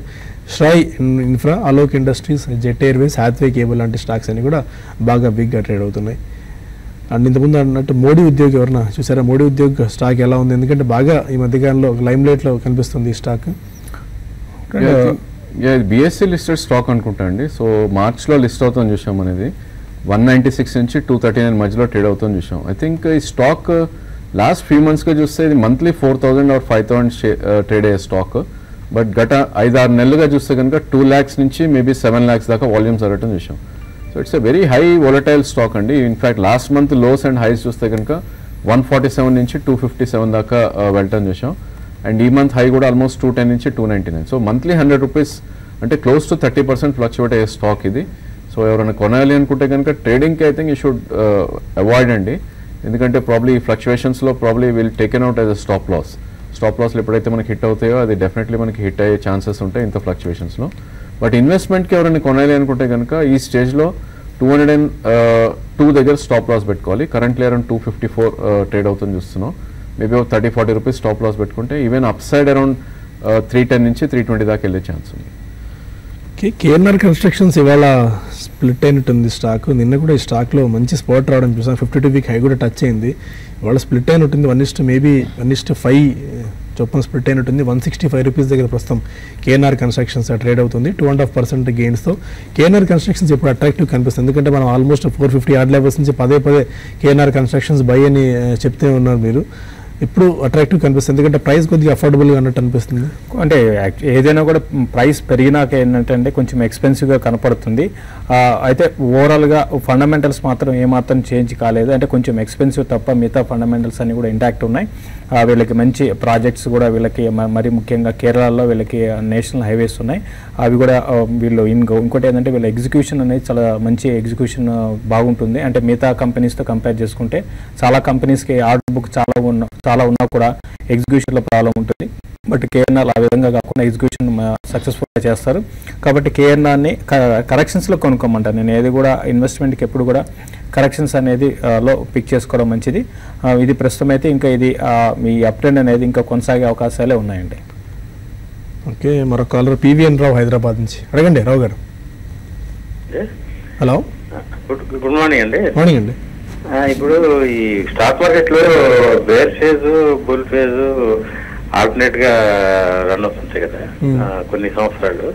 Srei infra, Alok Industries, Jet Airways, Hathway cable లాంటి స్టాక్స్ అని కూడా బాగా బిగ్గా ట్రేడ్ అవుతున్నాయి. అండ్ ఇంతకుముందు అన్నట్టు మోడీ ఉద్యోగ్ ఎవరన్నా చూసారా? మోడీ ఉద్యోగ్ స్టాక్ ఎలా ఉంది? ఎందుకంటే బాగా ఈ మధ్యకాలంలో లైమ్ లైట్లో కనిపిస్తుంది ఈ స్టాక్. బిఎస్సీ లిస్టెడ్ స్టాక్ అనుకుంటా అండి. సో మార్చ్లో లిస్ట్ అవుతుంది చూసాం అనేది 196 నుంచి 239 మధ్యలో ట్రేడ్ అవుతుంది చూసాం. ఐ థింక్ ఈ స్టాక్ లాస్ట్ ఫ్యూ మంత్స్గా చూస్తే ఇది మంత్లీ 4,000 or 5,000 ట్రేడ్ అయ్యే స్టాక్. బట్ గత 5-6 నెలలుగా చూస్తే కనుక 2 lakhs నుంచి మేబీ 7 lakhs దాకా వాల్యూమ్స్ జరగటం చూసాం. So it's a very high volatile stock అండి. In fact last month lows and highs చూస్తే కనుక 147 నుంచి 257 దాకా వెళ్ళటం చూసాం. అండ్ ఈ మంత్ హై కూడా ఆల్మోస్ట్ 210 నుంచి 299. సో మంత్లీ 100 రూపీస్ అంటే క్లోజ్ టు 30% ఫ్లక్చువేట్ అయ్యే స్టాక్ ఇది. సో ఎవరైనా కొనాలి అనుకుంటే కనుక ట్రేడింగ్కి I think you should avoid అండి. ఎందుకంటే ప్రాబ్లీ ఫ్లక్చువేషన్స్లో probably will taken out as a stop లాస్లు ఎప్పుడైతే మనకి హిట్ అవుతాయో అది డెఫినెట్లీ మనకి హిట్ అయ్యే ఛాన్సెస్ ఉంటాయి ఇంత ఫ్లక్చువేషన్స్లో. బట్ ఇన్వెస్ట్మెంట్కి ఎవరైనా కొనాలి అనుకుంటే కనుక ఈ స్టేజ్లో 202 దగ్గర స్టాప్ లాస్ పెట్టుకోవాలి. కరెంట్లీ అరౌండ్ 254 ట్రేడ్ అవుతుంది చూస్తున్నాం. మేబీ 30-40 రూపీస్ స్టాప్ లాస్ పెట్టుకుంటే ఈవెన్ అప్ సైడ్ అరౌండ్ 310 నుంచి 320 దాకా వెళ్ళే ఛాన్స్ ఉంది. కేఎన్ఆర్ కన్స్ట్రక్షన్స్ ఇవాళ స్ప్లిట్ అయినట్టుంది స్టాక్. నిన్న కూడా ఈ స్టాక్లో మంచి స్పాట్ రావడం చూసాం. 52 వీక్ హై కూడా టచ్ అయింది. ఇవాళ స్ప్లిట్ అయినట్టుంది. 1:5 చొప్పున స్ప్లిట్ అయినట్టుంది. 165 రూపీస్ దగ్గర ప్రస్తుతం కేఎన్ఆర్ కన్స్ట్రక్షన్స్ ట్రేడ్ అవుతుంది. 2.5% గెయిన్స్తో కేఎన్ఆర్ కన్స్ట్రక్షన్స్ ఇప్పుడు అట్రాక్టివ్ కనిపిస్తుంది. ఎందుకంటే మనం ఆల్మోస్ట్ 450 ఆడ్ లెవెల్స్ నుంచి పదే కేఎన్ఆర్ కన్స్ట్రక్షన్స్ బై అని చెప్తే ఉన్నారు మీరు. ఇప్పుడు అట్రాక్టివ్ కనిపిస్తుంది ఎందుకంటే ప్రైస్ కొద్దిగా అఫోర్డబుల్గా అన్నట్టు అనిపిస్తుంది. అంటే ఏదైనా కూడా ప్రైస్ పెరిగినాక ఏంటంటే కొంచెం ఎక్స్పెన్సివ్గా కనపడుతుంది. అయితే ఓవరాల్గా ఫండమెంటల్స్ మాత్రం ఏమాత్రం చేంజ్ కాలేదు. అంటే కొంచెం ఎక్స్పెన్సివ్ తప్ప మిగతా ఫండమెంటల్స్ అన్ని కూడా ఇంటాక్ట్ ఉన్నాయి. వీళ్ళకి మంచి ప్రాజెక్ట్స్ కూడా వీళ్ళకి మరి ముఖ్యంగా కేరళలో వీళ్ళకి నేషనల్ హైవేస్ ఉన్నాయి. అవి కూడా వీళ్ళు ఇంకోటి ఏంటంటే వీళ్ళ ఎగ్జిక్యూషన్ అనేది చాలా మంచి ఎగ్జిక్యూషన్ బాగుంటుంది. అంటే మిగతా కంపెనీస్తో కంపేర్ చేసుకుంటే చాలా కంపెనీస్కి ఆర్డర్ బుక్ చాలా ఉన్నా కూడా ఎగ్జిక్యూషన్లో ప్రాబ్లం ఉంటుంది. బట్ కేఎన్ఆర్ ఆ విధంగా కాకుండా ఎగ్జిక్యూషన్ సక్సెస్ఫుల్గా చేస్తారు. కాబట్టి కేఎన్ఆర్ని కరెక్షన్స్లో కొనుక్కోమంటారు. నేను ఏది కూడా ఇన్వెస్ట్మెంట్కి ఎప్పుడు కూడా కరెక్షన్స్ అనేది లో పిక్ చేసుకోవడం మంచిది. ఇది ప్రస్తుతం అయితే ఇంకా ఇది మీ అప్ ట్రెండ్ అనేది ఇంకా కొనసాగే అవకాశాలే ఉన్నాయండి. ఓకే, మరొక కాలర్ పివిఎన్ రావు హైదరాబాద్ నుంచి. అడగండి రావు గారు. హలో, గుడ్ మార్నింగ్ అండి. మార్నింగ్ అండి. ఇప్పుడు ఈ స్టాక్ మార్కెట్ లో bear phase bull phase alternate గా రన్ అవుతుంటాయి కదా కొన్ని సంవత్సరాలు.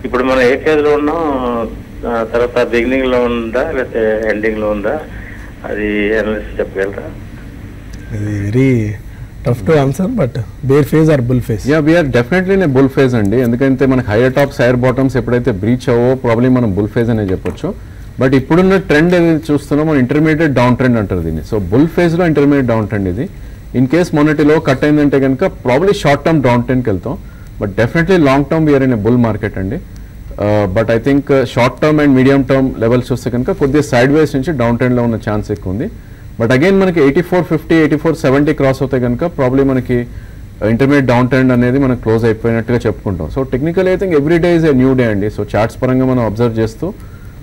ఇప్పుడు మనం ఏ ఫేజ్ లో ఉన్నాం, తర్వాత బిగినింగ్ లో ఉందా లేకపోతే ఎండింగ్ లో ఉందా, అది అనలిస్ట్ చెప్పగలరా? ఇది very tough to answer, but bear phase or bull phase? We're definitely bull phase అండి. ఎందుకంటే మనకి హైయర్ టాప్స్ హైయర్ బాటమ్స్ ఎప్పుడైతే బ్రీచ్ అవో ప్రాబ్లీ మనం బుల్ ఫేజ్ అనే చెప్పొచ్చు. బట్ ఇప్పుడున్న ట్రెండ్ ఏదైతే చూస్తున్నాం మనం ఇంటర్మీడియట్ డౌన్ ట్రెండ్ అంటారు దీన్ని. సో బుల్ ఫేజ్లో ఇంటర్మీడియట్ డౌన్ ట్రెండ్ ఇది. ఇన్ కేస్ మొన్నటిలో కట్ అయిందంటే కనుక ప్రాబ్లీ షార్ట్ టర్మ్ డౌన్ ట్రెండ్కి వెళ్తాం. But definitely long term we're in a bull market అండి. But I think short term and medium term levels చూస్తే కనుక కొద్దిగా సైడ్ వేస్ నుంచి డౌన్ ట్రెండ్లో ఉన్న ఛాన్స్ ఎక్కువ ఉంది. బట్ అగైన్ మనకి 8450 8470 క్రాస్ అవుతాయి కనుక ప్రాబ్లీ మనకి ఇంటర్మీడియట్ డౌన్ ట్రెండ్ అనేది మనకు క్లోజ్ అయిపోయినట్టుగా చెప్పుకుంటాం. So technical I think every day is a new day అండి. సో చార్ట్స్ పరంగా మనం అబ్జర్వ్ చేస్తూ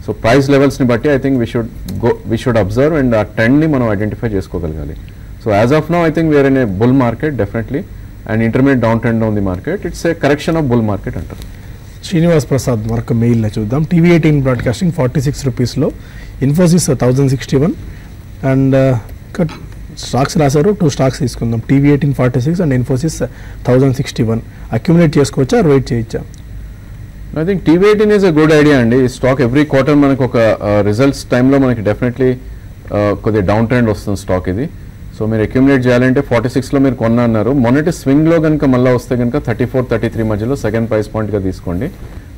సో ప్రైస్ లెవెల్స్ని బట్టి I think we should observe and ఆ ట్రెండ్ని మనం ఐడెంటిఫై చేసుకోగలగాలి. So as of now I think we're in a bull market definitely, and intermediate down trend ఉంది market. It's a correction of bull market అంటారు. శ్రీనివాస్ ప్రసాద్ మరొక మెయిల్లో చూద్దాం. TV18 బ్రాడ్కాస్టింగ్ 46 రూపీస్లో, ఇన్ఫోసిస్ 1061 అండ్ స్టాక్స్ రాశారు. 2 స్టాక్స్ తీసుకుందాం. TV18 46 and Infosys 1061. అక్యుములేట్ చేసుకోవచ్చా, wait చేయొచ్చా? I think TV18 is a good idea అండి. ఈ స్టాక్ ఎవ్రీ క్వార్టర్ మనకు ఒక రిజల్ట్స్ టైంలో మనకి డెఫినెట్లీ కొద్దిగా డౌన్ ట్రెండ్ వస్తుంది స్టాక్ ఇది. సో మీరు అక్యుములేట్ చేయాలంటే 46లో మీరు కొన్నా అన్నారు. మొన్నటి స్వింగ్లో కనుక మళ్ళీ వస్తే కనుక 34-33 మధ్యలో సెకండ్ ప్రైస్ పాయింట్గా తీసుకోండి.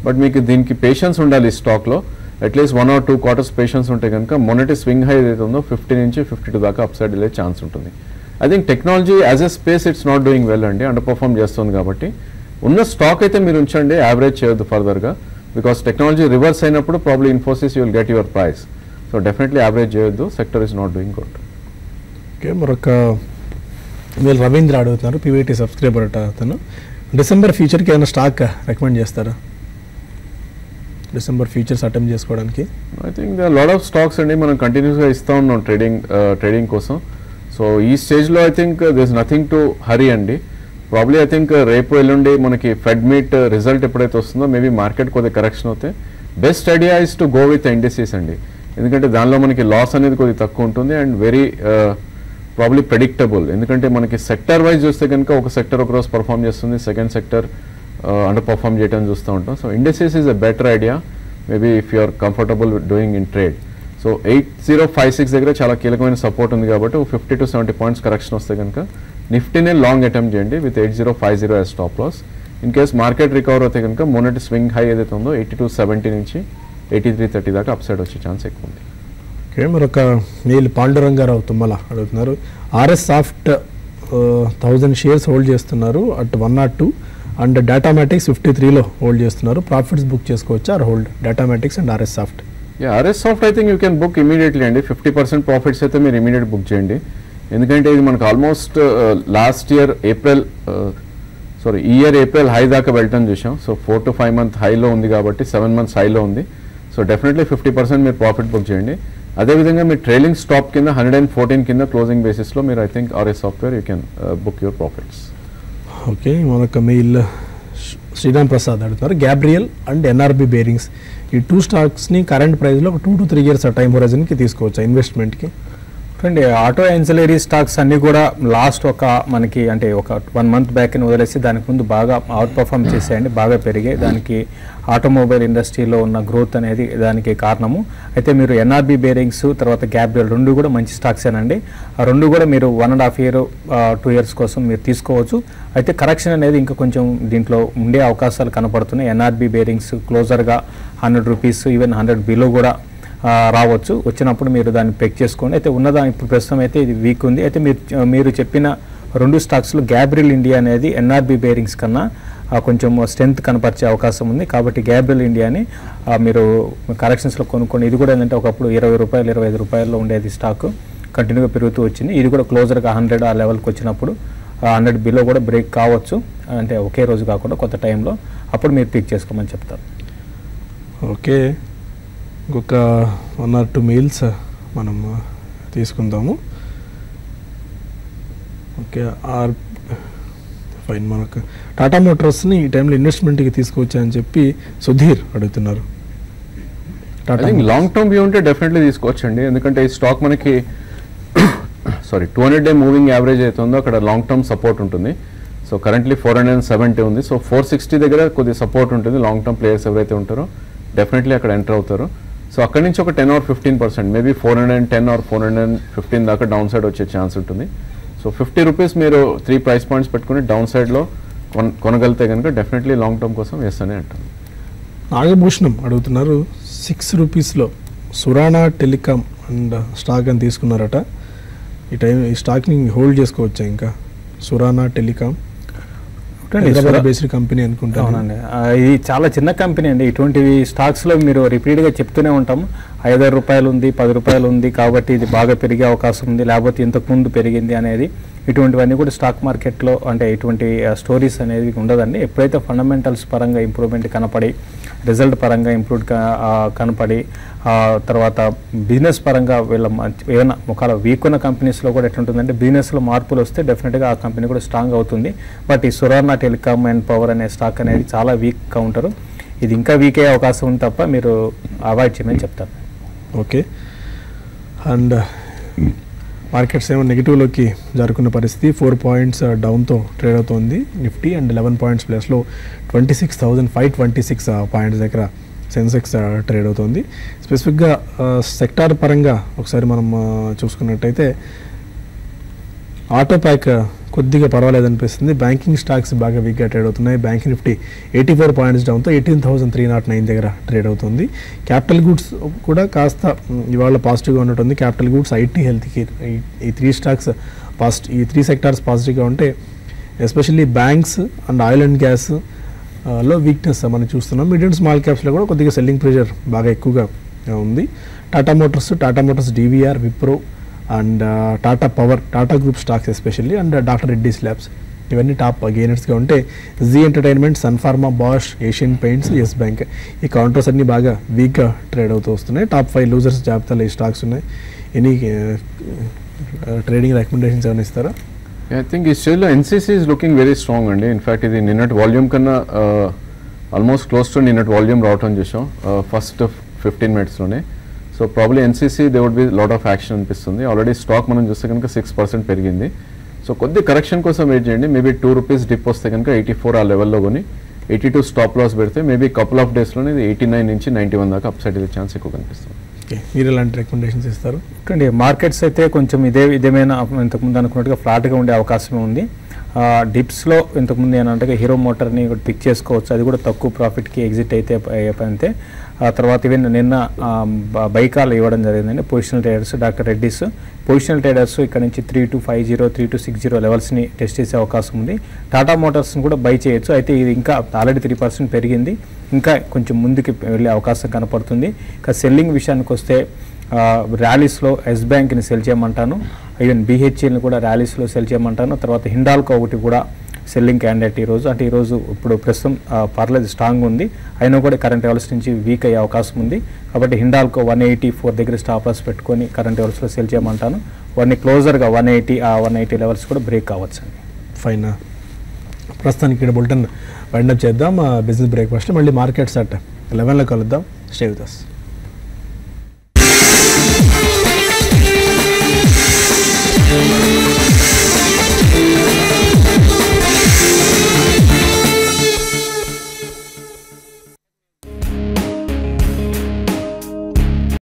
బట్ మీకు దీనికి పేషెన్స్ ఉండాలి ఈ స్టాక్లో. అట్లీస్ట్ 1 or 2 quarters పేషెన్స్ ఉంటే కనుక మొన్నటి స్వింగ్ హై ఏదైతే ఉందో 50 నుంచి 52 దాకా అప్ సైడ్ వెళ్ళే ఛాన్స్ ఉంటుంది. I think technology as a space it's not doing well అండి, అండర్ పర్ఫార్మ్ చేస్తుంది. కాబట్టి ఉన్న స్టాక్ అయితే మీరు ఉంచండి, యావరేజ్ చేయొద్దు ఫర్దర్గా. బికాస్ టెక్నాలజీ రివర్స్ అయినప్పుడు probably Infosys you will get your price. So definitely average చేయొద్దు, sector is not doing good. Okay, మరొక వీళ్ళు రవీంద్ర అడుగుతున్నారు, PVT సబ్స్క్రైబర్ అతను. డిసెంబర్ ఫ్యూచర్కి ఏమైనా స్టాక్ రికమెండ్ చేస్తారా? డిసెంబర్ ఫ్యూచర్స్ అటెంప్ట్ చేసుకోవడానికి I think the lot of stocks అండి మనం కంటిన్యూస్గా ఇస్తూ ఉన్నాం ట్రేడింగ్ కోసం. సో ఈ స్టేజ్లో I think there is nothing to hurry అండి. ప్రాబ్లీ ఐ థింక్ రేపు ఎల్లుండి మనకి ఫెడ్ మీట్ రిజల్ట్ ఎప్పుడైతే వస్తుందో మేబీ మార్కెట్ కొద్దిగా కరెక్షన్ అవుతాయి. Best idea is to go with indices అండి. ఎందుకంటే దానిలో మనకి లాస్ అనేది కొద్దిగా తక్కువ ఉంటుంది అండ్ వెరీ ప్రాబ్లీ ప్రెడిక్టబుల్. ఎందుకంటే మనకి సెక్టర్ వైజ్ చూస్తే కనుక ఒక సెక్టర్ ఒకరోజు పర్ఫామ్ చేస్తుంది, సెకండ్ సెక్టర్ అండర్ పర్ఫామ్ చేయడం చూస్తూ ఉంటాం. So indices is a better idea maybe if you are comfortable doing in trade. So 8056 దగ్గర చాలా కీలకమైన సపోర్ట్ ఉంది కాబట్టి 50 to 70 పాయింట్స్ కరెక్షన్ వస్తే కనుక నిఫ్టీనే లాంగ్ అటెంప్ట్ చేయండి with 8050 as stop loss. In case market recover అయితే కనుక మొన్నటి స్వింగ్ హై ఏదైతే ఉందో 8270 నుంచి 8330 దాకా అప్ సైడ్ వచ్చే ఛాన్స్ ఎక్కువ ఉంది. ఓకే, మరొక మెయిల్ పాండురంగారావు తుమ్మల అడుగుతున్నారు. RS సాఫ్ట్ 1000 షేర్స్ హోల్డ్ చేస్తున్నారు అట్ 102 అండ్ డేటామాటిక్స్ 53లో హోల్డ్ చేస్తున్నారు. ప్రాఫిట్స్ బుక్ చేసుకోవచ్చా or hold Datamatics and RS soft? RS soft I think you can book immediately అండి. 50% ప్రాఫిట్స్ అయితే మీరు ఇమీడియట్ బుక్ చేయండి. ఎందుకంటే ఇది మనకు ఆల్మోస్ట్ లాస్ట్ ఇయర్ ఈ ఇయర్ ఏప్రిల్ హై దాకా వెళ్ళటం చూసాం. సో 4 to 5 month హైలో ఉంది కాబట్టి 7 months హైలో ఉంది. సో డెఫినెట్లీ 50% మీరు ప్రాఫిట్ బుక్ చేయండి. అదేవిధంగా మీరు ట్రైలింగ్ స్టాప్ కింద 114 కింద క్లోజింగ్ బేసిస్లో మీరు I think RS software you can book your profits. Okay, మనకు మెయిల్ శ్రీరామ్ ప్రసాద్ అడుగుతున్నారు, గ్యాబ్రియల్ అండ్ ఎన్ఆర్బి బేరింగ్స్ ఈ 2 స్టాక్స్ని కరెంట్ ప్రైస్లో ఒక 2 to 3 years టైం హొరైజన్కి తీసుకోవచ్చు ఇన్వెస్ట్మెంట్కి? చూడండి, ఆటో ఎన్సిలరీ స్టాక్స్ అన్నీ కూడా లాస్ట్ మనకి అంటే ఒక 1 month బ్యాక్ ని వదిలేసి దానికి ముందు బాగా అవుట్ పర్ఫామ్ చేసేయండి, బాగా పెరిగాయి. దానికి ఆటోమొబైల్ ఇండస్ట్రీలో ఉన్న గ్రోత్ అనేది దానికి కారణము. అయితే మీరు ఎన్ఆర్బి బేరింగ్స్ తర్వాత గ్యాబ్రియల్ 2 కూడా మంచి స్టాక్సేనండి. ఆ 2 కూడా మీరు 1.5 year 2 years కోసం మీరు తీసుకోవచ్చు. అయితే కరెక్షన్ అనేది ఇంకా కొంచెం దీంట్లో ఉండే అవకాశాలు కనపడుతున్నాయి. ఎన్ఆర్బి బేరింగ్స్ క్లోజర్గా 100 రూపీస్ ఈవెన్ 100 బిలో కూడా రావచ్చు. వచ్చినప్పుడు మీరు దాన్ని పెక్ చేసుకోండి. అయితే ఉన్నదా ఇప్పుడు ప్రస్తుతం అయితే ఇది వీక్ ఉంది. అయితే మీరు చెప్పిన 2 స్టాక్స్లో గ్యాబ్రియల్ ఇండియా అనేది ఎన్ఆర్బి బేరింగ్స్ కన్నా కొంచెం స్ట్రెంత్ కనపరిచే అవకాశం ఉంది. కాబట్టి గ్యాబ్రియల్ ఇండియాని మీరు కరెక్షన్స్లో కొనుక్కోండి. ఇది కూడా ఏంటంటే ఒకప్పుడు 20 రూపాయలు 25 రూపాయల్లో ఉండేది స్టాక్, కంటిన్యూగా పెరుగుతూ వచ్చింది. ఇది కూడా క్లోజర్గా 100 ఆ లెవెల్కి వచ్చినప్పుడు 100 బిలో కూడా బ్రేక్ కావచ్చు. అంటే ఒకే రోజు కాకుండా కొంత టైంలో అప్పుడు మీరు పిక్ చేసుకోమని చెప్తారు. ఓకే, ఇంకొక 1 or 2 మెయిల్స్ మనం తీసుకుందాము. Okay, fine. మనకు టాటా మోటార్స్ని ఈ టైంలో ఇన్వెస్ట్మెంట్కి తీసుకొచ్చా అని చెప్పి సుధీర్ అడుగుతున్నారు. లాంగ్ టర్మ్ వ్యూ ఉంటే డెఫినెట్లీ తీసుకోవచ్చండి. ఎందుకంటే ఈ స్టాక్ మనకి 200-day మూవింగ్ యావరేజ్ అవుతుందో అక్కడ లాంగ్ టర్మ్ సపోర్ట్ ఉంటుంది. సో కరెంట్లీ 470 ఉంది. సో 460 దగ్గర కొద్ది సపోర్ట్ ఉంటుంది. లాంగ్ టర్మ్ ప్లేయర్స్ ఎవరైతే ఉంటారో డెఫినెట్లీ అక్కడ ఎంటర్ అవుతారు. సో అక్కడి నుంచి ఒక 10 or 15% మేబీ 410 or 415 దాకా డౌన్ సైడ్ వచ్చే ఛాన్స్ ఉంటుంది. సో 50 రూపీస్ మీరు 3 price points పెట్టుకుని డౌన్ సైడ్లో కొనగలితే కనుక డెఫినెట్లీ లాంగ్ టర్మ్ కోసం వేస్తూనే అంటారు. నాగభూషణం అడుగుతున్నారు, 6 రూపీస్లో సురానా టెలికామ్ అండ్ స్టాక్ అని తీసుకున్నారట. ఈ స్టాక్ని హోల్డ్ చేసుకోవచ్చా? ఇంకా సురానా టెలికామ్ బేస్డ్ కంపెనీ అనుకుంటాను. అవునండి, ఇది చాలా చిన్న కంపెనీ అండి. ఇటువంటివి స్టాక్స్లో మీరు రిపీట్గా చెప్తూనే ఉంటాము. 5 రూపాయలు ఉంది, 10 రూపాయలు ఉంది కాబట్టి ఇది బాగా పెరిగే అవకాశం ఉంది, లేకపోతే ఇంతకుముందు పెరిగింది అనేది. ఇటువంటివన్నీ కూడా స్టాక్ మార్కెట్లో అంటే ఇటువంటి స్టోరీస్ అనేది ఉండదండి. ఎప్పుడైతే ఫండమెంటల్స్ పరంగా ఇంప్రూవ్మెంట్ కనపడి, రిజల్ట్ పరంగా కనపడి, తర్వాత బిజినెస్ పరంగా ఏమైనా ఒకవేళ వీక్ ఉన్న కంపెనీస్లో కూడా ఎట్లుంటుందంటే బిజినెస్లో మార్పులు వస్తే డెఫినెట్గా ఆ కంపెనీ కూడా స్ట్రాంగ్ అవుతుంది. బట్ ఈ సురానా టెలికామ్ అండ్ పవర్ అనే స్టాక్ అనేది చాలా వీక్గా ఉంటారు. ఇది ఇంకా వీక్ అయ్యే అవకాశం ఉంది తప్ప మీరు అవాయిడ్ చేయమని చెప్తారు. ఓకే, అండ్ మార్కెట్స్ ఏమో నెగిటివ్లోకి జరుగుతున్న పరిస్థితి. 4 points డౌన్తో ట్రేడ్ అవుతోంది నిఫ్టీ. అండ్ 11 points ప్లస్లో 26,526 పాయింట్స్ దగ్గర సెన్సెక్స్ ట్రేడ్ అవుతుంది. స్పెసిఫిక్గా సెక్టార్ పరంగా ఒకసారి మనం చూసుకున్నట్టయితే ఆటో ప్యాక్ కొద్దిగా పర్వాలేదనిపిస్తుంది. బ్యాంకింగ్ స్టాక్స్ బాగా వీక్గా ట్రేడ్ అవుతున్నాయి. బ్యాంక్ నిఫ్టీ 84 points డౌన్తో 18,309 దగ్గర ట్రేడ్ అవుతుంది. క్యాపిటల్ గూడ్స్ కూడా కాస్త ఇవాళ పాజిటివ్గా ఉన్నట్టుంది. Capital goods, IT, health care ఈ 3 స్టాక్స్ ఈ 3 సెక్టార్స్ పాజిటివ్గా ఉంటే especially banks and oil and gas లో వీక్నెస్ మనం చూస్తున్నాం. మిడ్ అండ్ స్మాల్ క్యాప్స్లో కూడా కొద్దిగా సెల్లింగ్ ప్రెషర్ బాగా ఎక్కువగా ఉంది. Tata motors, DVR, Wipro and Tata power, Tata group stocks especially and doctor Reddy's labs ఇవన్నీ టాప్ గెయినర్స్గా ఉంటే Zee entertainment, Sun Pharma, Bosch, Asian paints, Yes bank ఈ కౌంటర్స్ అన్నీ బాగా వీక్గా ట్రేడ్ అవుతూ వస్తున్నాయి. టాప్ 5 లూజర్స్ జాబితాలో ఈ స్టాక్స్ ఉన్నాయి. ఎనీ ట్రేడింగ్ రికమెండేషన్స్ ఏమైనా ఇస్తారా? ఐ థింక్ ఈ still NCC is looking very strong అండి. ఇన్ఫ్యాక్ట్ ఇది నిన్నటి వాల్యూమ్ కన్నా ఆల్మోస్ట్ క్లోజ్ టు నిన్నటి వాల్యూమ్ రావటం చూసాం ఫస్ట్ 15 minutesలోనే. So probably NCC they would be lot of action అనిపిస్తుంది. ఆల్రెడీ స్టాక్ మనం చూస్తే కనుక 6% పెరిగింది. సో కొద్ది కరెక్షన్ కోసం వెయిట్ చేయండి. మేబీ 2 రూపీస్ డిప్ వస్తే కనుక 84 ఆ లెవెల్లో కొని 82 స్టాప్ లాస్ పెడితే మేబీ కపుల్ ఆఫ్ డేస్లోనే ఇది 89 నుంచి 91 దాకా అప్ సైడ్ వెళ్ళే ఛాన్స్ ఎక్కువ కనిపిస్తుంది. మీరు ఎలాంటి రికమెండేషన్స్ ఇస్తారు? మార్కెట్స్ అయితే కొంచెం ఇదేమైనా ఇంతకుముందు అనుకున్నట్టుగా ఫ్లాట్గా ఉండే అవకాశం ఉంది. డిప్స్లో ఇంతకుముందు ఏంటంటే హీరో మోటార్ని పిక్ చేసుకోవచ్చు, అది కూడా తక్కువ ప్రాఫిట్కి ఎగ్జిట్ అయితే అంతే. తర్వాత ఈవెన్ నిన్న బైకాల్ ఇవ్వడం జరిగిందండి positional traders, doctor Reddy's. Positional traders ఇక్కడ నుంచి 3250 3260 లెవెల్స్ని టెస్ట్ చేసే అవకాశం ఉంది. టాటా మోటార్స్ని కూడా బై చేయొచ్చు, అయితే ఇది ఇంకా ఆల్రెడీ 3% పెరిగింది, ఇంకా కొంచెం ముందుకు వెళ్ళే అవకాశం కనపడుతుంది. ఇంకా సెల్లింగ్ విషయానికి వస్తే ర్యాలీస్లో ఎస్ బ్యాంక్ని సెల్ చేయమంటాను, ఈవెన్ BHELని కూడా ర్యాలీస్లో సెల్ చేయమంటాను. తర్వాత హిండాల్కో ఒకటి కూడా సెల్లింగ్ క్యాండిడేట్ ఈరోజు, అంటే ఈరోజు ఇప్పుడు ప్రస్తుతం పర్లేదు స్ట్రాంగ్ ఉంది, అయినా కూడా కరెంట్ లెవెల్స్ నుంచి వీక్ అయ్యే అవకాశం ఉంది. కాబట్టి హిండాల్కో 184 దగ్గర స్టాప్ లాస్ పెట్టుకొని కరెంట్ లెవెల్స్లో సెల్ చేయమంటాను. వాటిని క్లోజర్గా 180 లెవెల్స్ కూడా బ్రేక్ కావచ్చు అండి. ఫైన్. ప్రస్తుతానికి ఇక్కడ బులెటిన్ వైండప్ చేద్దాం. బిజినెస్ బ్రేక్ఫాస్ట్ మళ్ళీ మార్కెట్స్ అట్ 11లో కలుద్దాం. Stay with us. Thank you.